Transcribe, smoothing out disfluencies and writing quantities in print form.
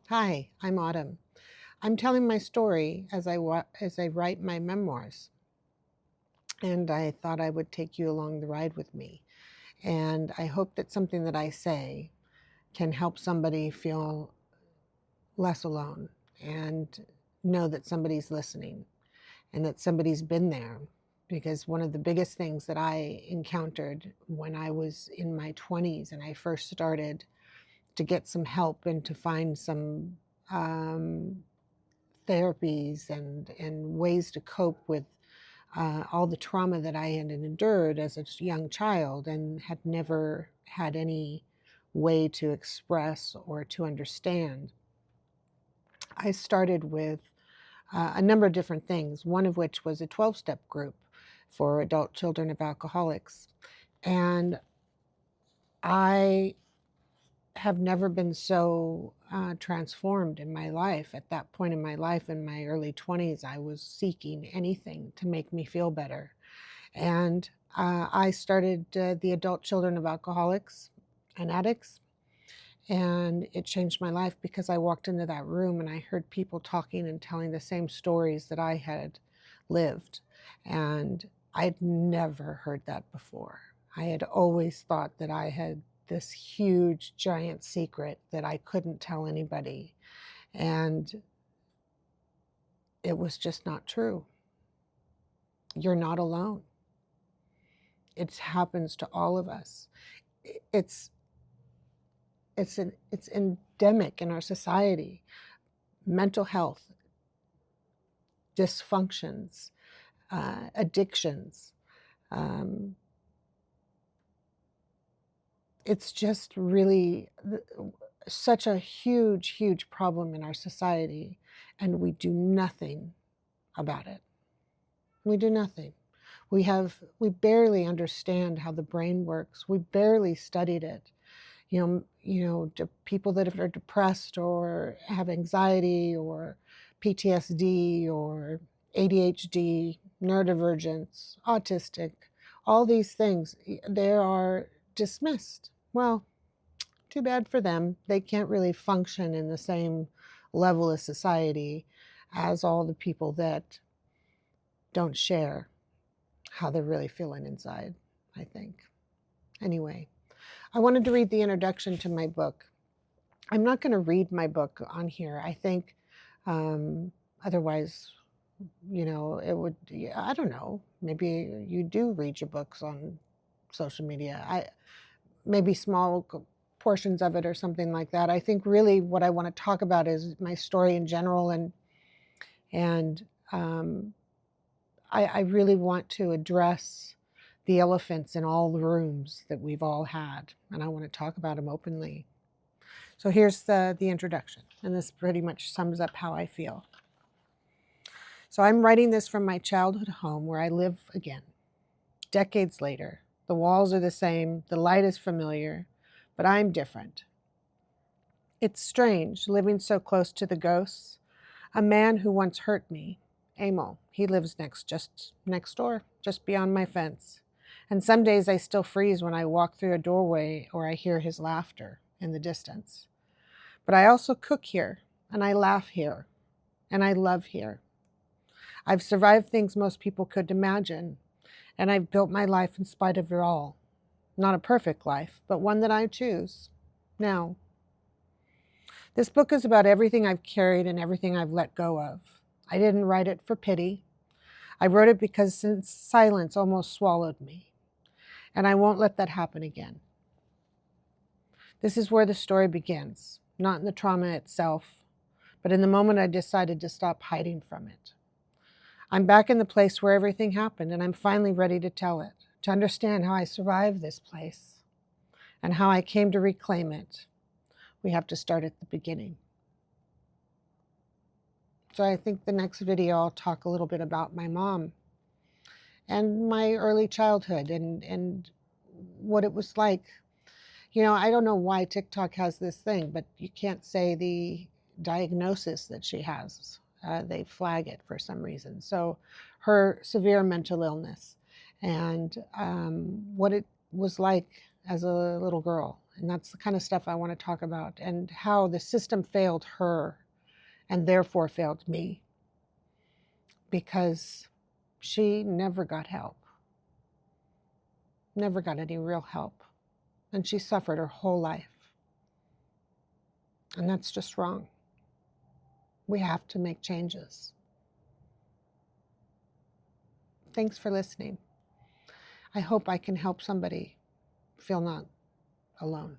Hi, I'm Autumn. I'm telling my story as I write my memoirs, and I thought I would take you along the ride with me. And I hope that something that I say can help somebody feel less alone and know that somebody's listening and that somebody's been there. Because one of the biggest things that I encountered when I was in my 20s and I first started to get some help and to find some um, therapies and ways to cope with all the trauma that I had endured as a young child and had never had any way to express or to understand. I started with a number of different things, one of which was a 12-step group for adult children of alcoholics. And I have never been so transformed in my life. At that point in my life, in my early 20s, I was seeking anything to make me feel better. And I started the Adult Children of Alcoholics and Addicts, and it changed my life because I walked into that room and I heard people talking and telling the same stories that I had lived. And I'd never heard that before. I had always thought that I had this huge, giant secret that I couldn't tell anybody. And it was just not true. You're not alone. It happens to all of us. It's it's endemic in our society. Mental health, dysfunctions, addictions. Um, it's just really such a huge, huge problem in our society, and we do nothing about it. We do nothing. We barely understand how the brain works. We barely studied it. People that are depressed or have anxiety or PTSD or ADHD, neurodivergence, autistic, all these things, they are dismissed. Well, too bad for them. They can't really function in the same level of society as all the people that don't share how they're really feeling inside, I think. Anyway, I wanted to read the introduction to my book. I'm not going to read my book on here. I think otherwise, it would, I don't know, maybe you do read your books on social media. Maybe small portions of it or something like that. I think really what I want to talk about is my story in general, and I really want to address the elephants in all the rooms that we've all had, and I want to talk about them openly. So here's the introduction, and this pretty much sums up how I feel. So I'm writing this from my childhood home where I live again. Decades later, the walls are the same, the light is familiar, but I'm different. It's strange living so close to the ghosts. A man who once hurt me, Emil, he lives just next door, just beyond my fence. And some days I still freeze when I walk through a doorway or I hear his laughter in the distance. But I also cook here, and I laugh here, and I love here. I've survived things most people could imagine, and I've built my life in spite of it all. Not a perfect life, but one that I choose now. This book is about everything I've carried and everything I've let go of. I didn't write it for pity. I wrote it because silence almost swallowed me, and I won't let that happen again. This is where the story begins, not in the trauma itself, but in the moment I decided to stop hiding from it. I'm back in the place where everything happened, and I'm finally ready to tell it, to understand how I survived this place and how I came to reclaim it. We have to start at the beginning. So I think the next video I'll talk a little bit about my mom and my early childhood and what it was like. I don't know why TikTok has this thing, but you can't say the diagnosis that she has. They flag it for some reason. So her severe mental illness and what it was like as a little girl And that's the kind of stuff I want to talk about, and how the system failed her and therefore failed me, because she never got help, never got any real help. And she suffered her whole life. And that's just wrong. We have to make changes. Thanks for listening. I hope I can help somebody feel not alone.